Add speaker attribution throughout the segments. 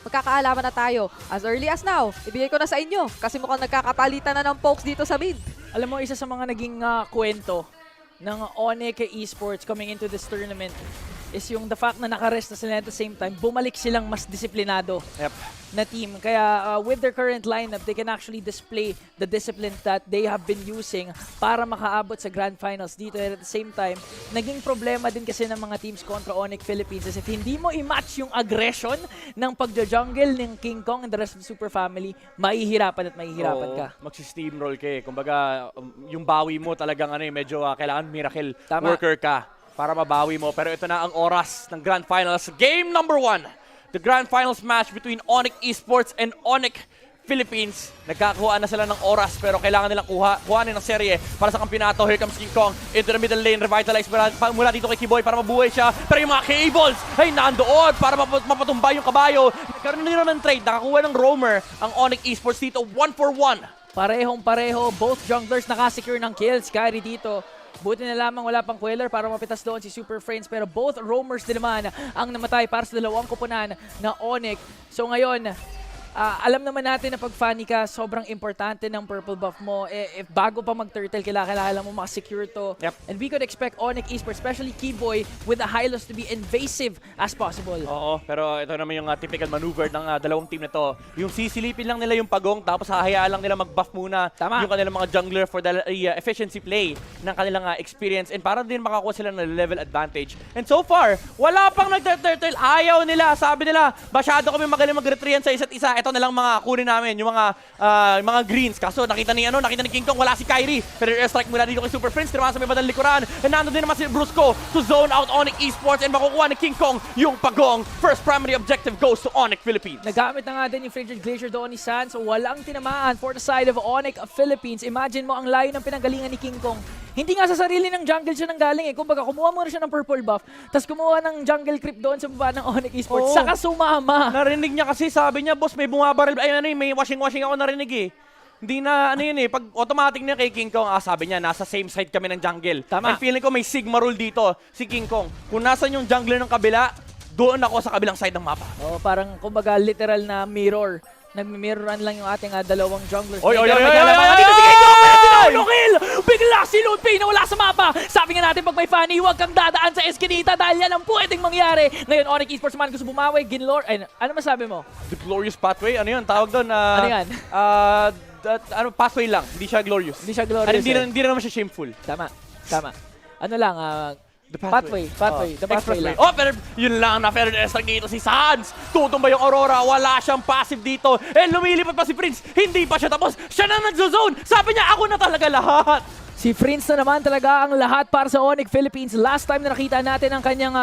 Speaker 1: magkakaalaman na tayo. As early as now, ibigay ko na sa inyo kasi mukhang nagkakapalitan na ng pokes dito sa mid.
Speaker 2: Alam mo, isa sa mga naging kwento ng Onyx Esports coming into this tournament is yung the fact na nakarest na sila at the same time, bumalik silang mas disiplinado na team. Kaya with their current lineup, they can actually display the discipline that they have been using para makaabot sa Grand Finals dito. And at the same time, naging problema din kasi ng mga teams kontra Onyx Philippines is if hindi mo i-match yung aggression ng pagja-jungle ng King Kong and the rest of the Super Family, mahihirapan at mahihirapan ka.
Speaker 3: Magsi-steamroll ka eh. Kumbaga, yung bawi mo talagang medyo kailangan miracle worker ka para mabawi mo. Pero ito na ang oras ng Grand Finals. Game number 1. The Grand Finals match between Onyx Esports and Onyx Philippines. Nagkakuha na sila ng oras pero kailangan nilang kuhanin ng serye para sa kampyonato. Here comes King Kong into the middle lane. Revitalize mula dito kay Kiboy para mabuhay siya. Pero yung mga cables ay nandoon para mapatumbay yung kabayo. Nagkaroon nila ng trade. Nakakuha ng roamer ang Onyx Esports dito. 1-for-1.
Speaker 2: Parehong-pareho. Both junglers nakasecure ng kills. Kyrie dito. Buti na lamang wala pang Queller para mapitas doon si Super Friends. Pero both roamers din naman ang namatay para sa dalawang koponan na Onyx. So ngayon, alam naman natin na pag funny ka, sobrang importante ng purple buff mo. If bago pa mag-turtle, kailangan mo makasecure to.
Speaker 3: Yep.
Speaker 2: And we could expect Onyx Esports, especially Keyboy, with the Hylos to be invasive as possible.
Speaker 3: Oo, pero ito naman yung typical maneuver ng dalawang team na to. Yung sisilipin lang nila yung pagong tapos hahayaan lang nila mag-buff muna yung kanilang mga jungler for the efficiency play ng kanilang experience and para din makakuha sila ng level advantage. And so far, wala pang nag-turtle. Ayaw nila. Sabi nila, masyado kami magaling mag-retrian sa isa't isa. Ito na lang mga kunin namin, yung mga greens. Kaso nakita ni King Kong, wala si Kyrie. Pero airstrike mula dito kay Super Prince, tinamaan sa may bandang likuran. And nandun din naman si Brusco to zone out Onyx Esports and makukuha ni King Kong yung pagong. First primary objective goes to Onyx Philippines.
Speaker 2: Nagamit na nga din yung Frigid Glacier doon ni Sans. Walang tinamaan for the side of Onyx Philippines. Imagine mo ang layo ng pinanggalingan ni King Kong. Hindi nga sa sarili ng jungle siya nanggaling eh. Kumbaga, kumuha muna siya ng purple buff, tapos kumuha ng jungle creep doon sa baba ng Onyx Esports. Saka sumama.
Speaker 3: Narinig niya kasi, sabi niya, boss, may bumabaril. May washing-washing ako narinig eh. Hindi na, pag automatic niya kay King Kong, sabi niya, nasa same side kami ng jungle.
Speaker 2: Tama.
Speaker 3: And feeling ko may Sigma rule dito, si King Kong. Kung nasan yung jungler ng kabila, doon ako sa kabilang side ng mapa.
Speaker 2: Parang, kumbaga, literal na mirror. Nagmi-mirroran lang yung ating dalawang junglers.
Speaker 3: Oy!
Speaker 2: Dito si King Kong! Pero kill! Bigla si Lutpi na wala sa mapa! Sabi nga natin, pag may funny, huwag kang dadaan sa Eskinita dahil yan ang pwedeng mangyari. Ngayon, Onyx Esports man gusto bumawi. Ginlor, ano masabi mo?
Speaker 3: The Glorious Pathway? Ano yun? Tawag doon?
Speaker 2: Ano yan?
Speaker 3: Pathway lang. Hindi siya glorious.
Speaker 2: Hindi siya glorious.
Speaker 3: Hindi na naman siya shameful.
Speaker 2: Tama. Ano lang,
Speaker 3: The
Speaker 2: pathway. The pathway lang.
Speaker 3: Pero yun lang na fair strike dito si Sans. Tutumba yung Aurora, wala siyang passive dito. Lumilipad pa si Prince, hindi pa siya tapos. Siya na nagzo-zone. Sabi niya, ako na talaga lahat.
Speaker 2: Si Prince na naman talaga ang lahat para sa Onyx Philippines. Last time na nakita natin ang kanyang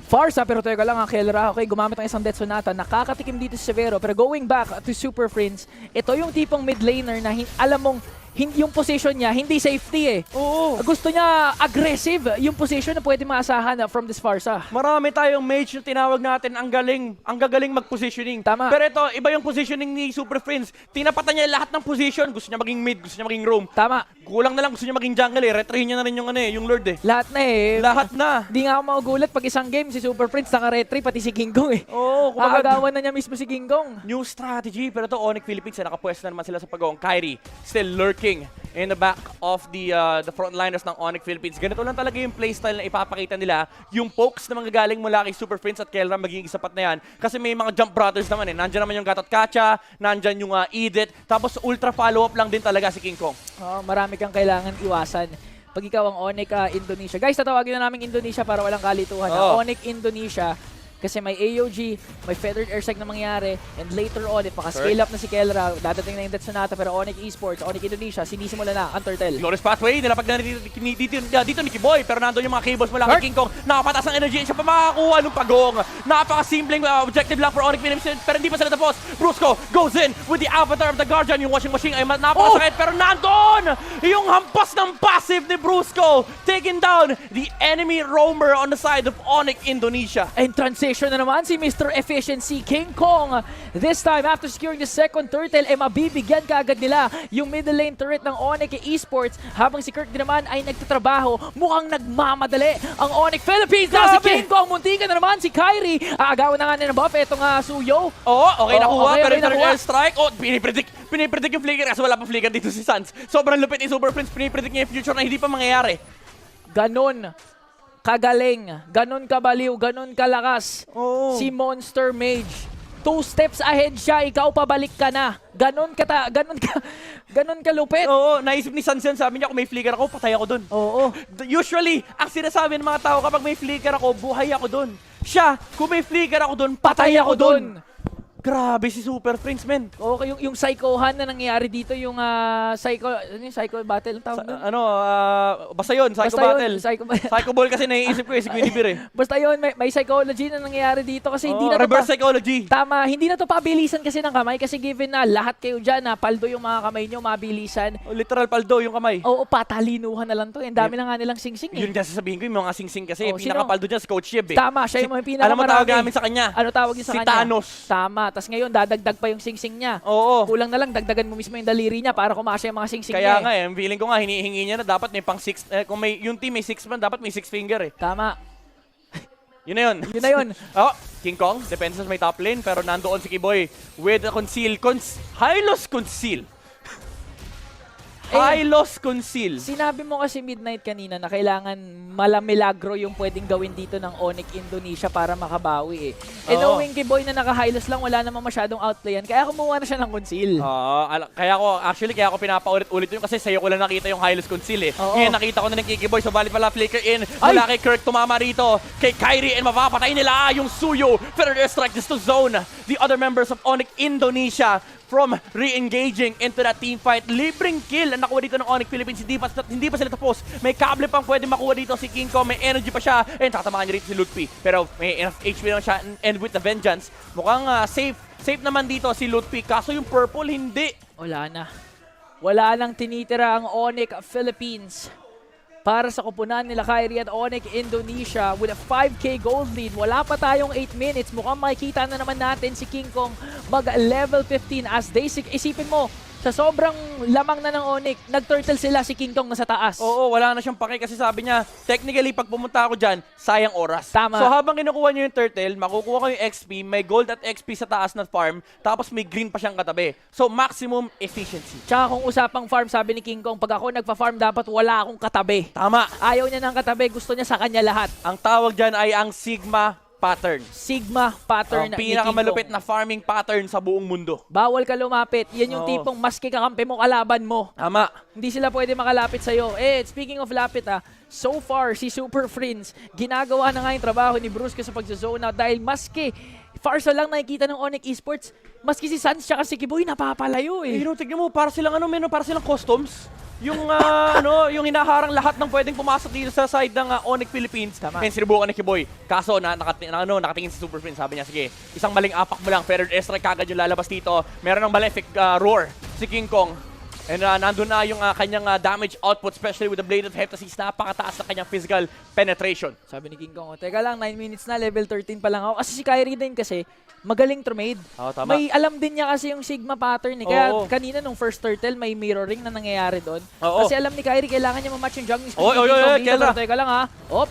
Speaker 2: Farsa, pero teka lang, Kelra, okay, gumamit ng isang Death Sonata. Nakakatikim dito si Severo, pero going back to Super Prince, ito yung tipong mid laner na alam mong yung position niya, hindi safety eh.
Speaker 3: Oo.
Speaker 2: Gusto niya aggressive yung position na pwede maasahan from this Farsa.
Speaker 3: Marami tayong mage na tinawag natin ang gagaling mag-positioning.
Speaker 2: Tama.
Speaker 3: Pero ito, iba yung positioning ni Super Prince. Tinapatan niya lahat ng position. Gusto niya maging mid, gusto niya maging roam.
Speaker 2: Tama.
Speaker 3: Kulang na lang, gusto niya maging jungle eh. Retrain niya na rin yung Lord eh.
Speaker 2: Lahat na eh.
Speaker 3: Lahat na.
Speaker 2: Di nga ako magugulat pag isang game si Super Prince naka-retry pati si King Kong eh.
Speaker 3: Oo,
Speaker 2: Aagawan na niya mismo si King Kong.
Speaker 3: New strategy. Pero ito, Onyx Philippines, nakapwesto na naman sila sa pagong. Kyrie, still lurking in the back of the frontliners ng Onyx Philippines. Ganito lang talaga yung playstyle na ipapakita nila. Yung pokes na manggagaling mula kay Super Prince at Kelra magiging sapat na yan. Kasi may mga jump brothers naman eh. Nandyan naman yung Gatot Kacha, nandyan yung Edith. Tapos ultra follow-up lang din talaga si King Kong.
Speaker 2: Marami kang kailangan iwasan. Pag ikaw ang Onyx Indonesia. Guys, tatawagin na namin Indonesia para walang kalituhan. Onyx Indonesia. Kasi may AOG, may feathered airstrike na mangyari, and later on, if maka-scale up na si Kelra, dadating na yung Death Sonata, pero Onyx Esports, Onyx Indonesia, sinisimula na ang turtle.
Speaker 3: Glorious Pathway, nilapag na dito ni Kiboy, pero nandun yung mga cables mula kay King Kong. Nakapatas ng energy, siya pa makakuha ng pagong. Napaka-simpleng objective lang for Onyx Philippines, pero hindi pa sila tapos. Brusco goes in with the avatar of the Guardian. Yung washing machine ay napakasakit, pero nandun yung hampas ng passive ni Brusco, taking down the enemy roamer on the side of Onyx Indonesia.
Speaker 2: And transition position na naman si Mr. Efficiency King Kong. This time, after securing the second turtle, mabibigyan kaagad nila yung middle lane turret ng Onyx Esports habang si Kirk din naman ay nagtatrabaho. Mukhang nagmamadali ang Onyx Philippines. Na si King Kong, muntikan na naman si Kyrie. Aagawan na nga nila ng buff. Etong Suyo.
Speaker 3: Oo, okay nakuha, pero
Speaker 2: okay
Speaker 3: yung
Speaker 2: nakuha.
Speaker 3: airstrike, pinipredict yung flicker kasi wala pang flicker dito si Sans. Sobrang lupit ni Super Prince, pinipredict niya yung future na hindi pa mangyayari.
Speaker 2: Ganon kagaling, ganon kabaliw, ganon kalakas si Monster Mage. 2 steps ahead siya, ikaw pabalik ka na. Ganon kalupit.
Speaker 3: Oo, naisip ni Sans yan, sabi niya kung may flicker ako, patay ako dun.
Speaker 2: Oo.
Speaker 3: Usually, ang sinasabi ng mga tao kapag may flicker ako, buhay ako dun. Siya, kung may flicker ako dun, patay ako dun. Grabe si Super Prince, men.
Speaker 2: Okay, yung psychohan na nangyayari dito, yung psycho battle ang tawag doon?
Speaker 3: Basta yun, Psycho
Speaker 2: Basta yun,
Speaker 3: Battle.
Speaker 2: Psycho
Speaker 3: Psycho Ball kasi naiisip ko si Guinevere eh.
Speaker 2: Basta yun, may psychology na nangyayari dito kasi hindi na to
Speaker 3: reverse psychology.
Speaker 2: Tama, hindi na to pabilisan kasi ng kamay kasi given na lahat kayo dyan na paldo yung mga kamay nyo, mabilisan.
Speaker 3: Literal paldo yung kamay.
Speaker 2: Oo, patalinuhan na lang to. Ang dami na nga nilang sing-sing eh.
Speaker 3: Yun dyan sasabihin ko, yung mga sing-sing kasi,
Speaker 2: Oh,
Speaker 3: pinakapaldo dyan si Coach Yeb eh.
Speaker 2: Tama, siya yung pinakamarami.
Speaker 3: Alam mo tawag namin sa kanya?
Speaker 2: Ano tawag yun sa
Speaker 3: Si
Speaker 2: kanya?
Speaker 3: Thanos.
Speaker 2: Tama, tas ngayon dadagdag pa yung sing-sing niya.
Speaker 3: Oo.
Speaker 2: Kulang na lang, dagdagan mo mismo yung daliri niya para kumasya yung mga sing-sing
Speaker 3: Kaya
Speaker 2: niya
Speaker 3: nga eh, feeling ko nga, hinihingi niya na dapat may pang 6, kung may, yung team may 6 man, dapat may 6 finger eh.
Speaker 2: Tama.
Speaker 3: Yun na yun.
Speaker 2: Yun na yun.
Speaker 3: King Kong, depends sa may top lane, pero nandoon si Kiboy with a high-loss conceal. High-loss conceal.
Speaker 2: Sinabi mo kasi Midnight kanina na kailangan malamilagro yung pwedeng gawin dito ng Onyx Indonesia para makabawi eh. And
Speaker 3: Oo.
Speaker 2: knowing Kiboy na naka-high-loss lang, wala namang masyadong outplayan, kaya kumuha na siya ng conceal.
Speaker 3: Kaya ako pinapaulit-ulit yun kasi sa'yo ko lang nakita yung high-loss conceal eh.
Speaker 2: Oo.
Speaker 3: Ngayon nakita ko na ng Kikiboy, so valid pala flicker in mula kay Kirk, tumama rito kay Kyrie and mapapatay nila yung Suyo. Pero strike just to zone the other members of Onyx Indonesia from re-engaging into that team fight. Libreng kill ang nakuha dito ng Onyx Philippines. Hindi pa sila tapos. May kable pang pwede makuha dito si King Kong. May energy pa siya. And tatamaan niya rito si Lutfi. Pero may enough HP lang siya. And with the Vengeance, mukhang safe naman dito si Lutfi. Kaso yung purple, hindi.
Speaker 2: Wala na. Wala nang tinitira ang Onyx Philippines. Para sa kupunan nila Kyrie at Onyx Indonesia with a 5k gold lead. Wala pa tayong 8 minutes. Mukhang makikita na naman natin si King Kong mag-level 15 as they isipin mo, sa sobrang lamang na ng Onyx, nag-turtle sila si King Kong nasa taas.
Speaker 3: Oo, wala na siyang pake kasi sabi niya, technically, pag pumunta ako dyan, sayang oras.
Speaker 2: Tama.
Speaker 3: So habang kinukuha niyo yung turtle, makukuha ko yung XP, may gold at XP sa taas na farm, tapos may green pa siyang katabi. So maximum efficiency.
Speaker 2: Tsaka kung usapang farm, sabi ni King Kong, pag ako nagpa-farm, dapat wala akong katabi.
Speaker 3: Tama.
Speaker 2: Ayaw niya ng katabi, gusto niya sa kanya lahat.
Speaker 3: Ang tawag dyan ay ang Sigma pattern.
Speaker 2: Sigma pattern
Speaker 3: Ang
Speaker 2: ni King
Speaker 3: pinakamalupit
Speaker 2: Kong.
Speaker 3: na farming pattern sa buong mundo.
Speaker 2: Bawal ka lumapit. Yan yung
Speaker 3: Oo.
Speaker 2: tipong maski kakampi mo, kalaban mo.
Speaker 3: Tama.
Speaker 2: Hindi sila pwede makalapit sa'yo. Speaking of lapit so far, si Super Prince, ginagawa na nga yung trabaho ni Brusque sa pag-zone out dahil maski Farsa lang nakikita ng Onyx Esports, maski si Sans tsaka si Kiboy napapalayo eh.
Speaker 3: Tignan mo, para silang para silang customs. Yung yung hinaharang lahat ng pwedeng pumasok dito sa side ng Onyx Philippines.
Speaker 2: Tama.
Speaker 3: And sinubukan ni Kiboy. Kaso nakatingin si Super Prince. Sabi niya, sige, isang maling apak mo lang, pero airstrike kagad yung lalabas dito. Meron ng malefic roar si King Kong. And nandun na yung kanyang damage output, especially with the Blade of Heptasis. Napakataas na kanyang physical penetration.
Speaker 2: Sabi ni King Kong, teka lang, 9 minutes na, level 13 pa lang ako. Kasi si Kyrie din kasi, magaling trumade.
Speaker 3: Tama.
Speaker 2: May alam din niya kasi yung Sigma pattern eh. Kaya
Speaker 3: Oo.
Speaker 2: kanina nung first turtle, may mirroring na nangyayari doon.
Speaker 3: Oo.
Speaker 2: Kasi alam ni Kyrie, kailangan niya ma-match yung juggling speed.
Speaker 3: Oy,
Speaker 2: ni King Kong dito.
Speaker 3: Kelra.
Speaker 2: Pero teka lang Op.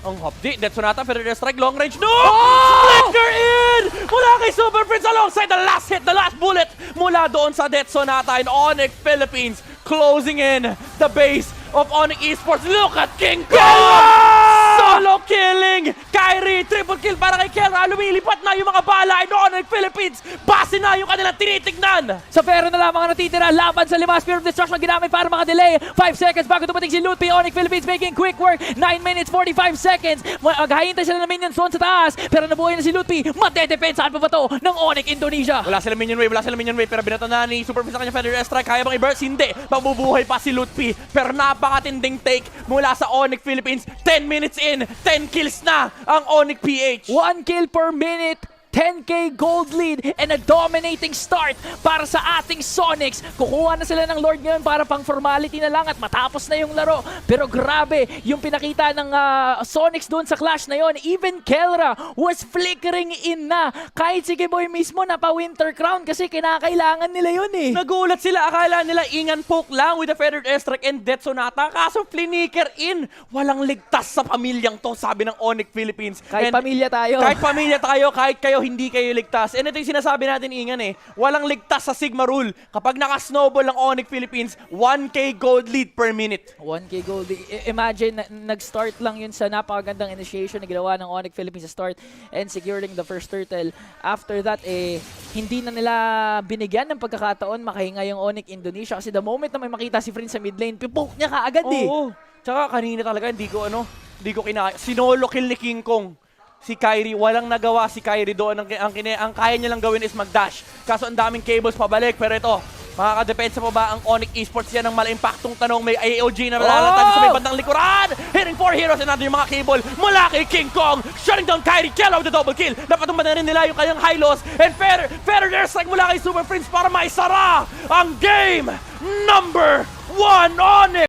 Speaker 3: Ang hopdi, Death Sonata, pero strike, long range. No! Flicker in! Mula kay Super Prince alongside the last hit, the last bullet mula doon sa Death Sonata in Onyx Philippines, closing in the base of Onyx Esports. Look at King Kong! Solo killing! Kyrie, triple kill para kay Kelra. Lumilipat na yung mga bala in Onyx Philippines. Base na yung kanilang tinitignan.
Speaker 2: Sa pero na lamang ang natitira laban sa 5 Spear of Destruction ginamit para makadelay. 5 seconds bago dumating si Lutfi. Onyx Philippines making quick work. 9 minutes 45 seconds. Maghahintay sila ng minions doon sa taas. Pero nabuhay na si Lutfi. Madedepensahan pa ba to ng Onyx Indonesia?
Speaker 3: Wala silang minion wave, pero binato na ni Super Prince sa kanyang Feather Strike. Kaya bang i-burst? Hindi. Mabubuhay pa si Lutfi. Pero napakatinding take mula sa Onyx Philippines. 10 minutes in, 10 kills na ang Onyx PH.
Speaker 2: 1 kill per minute. 10 1K gold lead and a dominating start para sa ating Sonics. Kukuha na sila ng Lord ngayon para pang formality na lang at matapos na yung laro. Pero grabe, yung pinakita ng Sonics doon sa clash na yon. Even Kelra was flickering in na. Kahit si Kiboy mismo napa-Winter Crown kasi kinakailangan nila yun eh.
Speaker 3: Nagulat sila, akala nila Ingan poke lang with the Feathered Airstrike and Death Sonata. Kaso fliniker in. Walang ligtas sa pamilyang to, sabi ng Onyx Philippines.
Speaker 2: Kahit
Speaker 3: And
Speaker 2: pamilya tayo.
Speaker 3: kahit pamilya tayo, kahit kayo, hindi kayo ligtas. And ito yung sinasabi natin, Ingan eh. Walang ligtas sa Sigma Rule. Kapag naka-snowball ng Onyx Philippines, 1K gold lead per minute.
Speaker 2: 1K gold. Imagine, nag-start lang yun sa napakagandang initiation na ginawa ng Onyx Philippines sa start and securing the first turtle. After that, hindi na nila binigyan ng pagkakataon makahinga yung Onyx Indonesia kasi the moment na may makita si Prince sa mid lane, pipoke niya kaagad eh.
Speaker 3: Oo. Tsaka kanina talaga, hindi ko kinaya. Sinolo kill ni King Kong. Si Kyrie, walang nagawa si Kyrie doon. Ang kaya niya lang gawin is mag-dash. Kaso ang daming cables pabalik. Pero ito, makakadepensa pa ba ang Onyx Esports? Yan ang mala-impactong tanong. May AOG na nalalatan sa may bandang likuran. Hitting 4 heroes and natin yung mga cable mula kay King Kong. Shutting down Kyrie. Kello with the double kill. Napatumba na rin nila yung kanyang high loss. And Feathered Airstrike mula kay Super Prince para maisara ang game number 1 Onyx.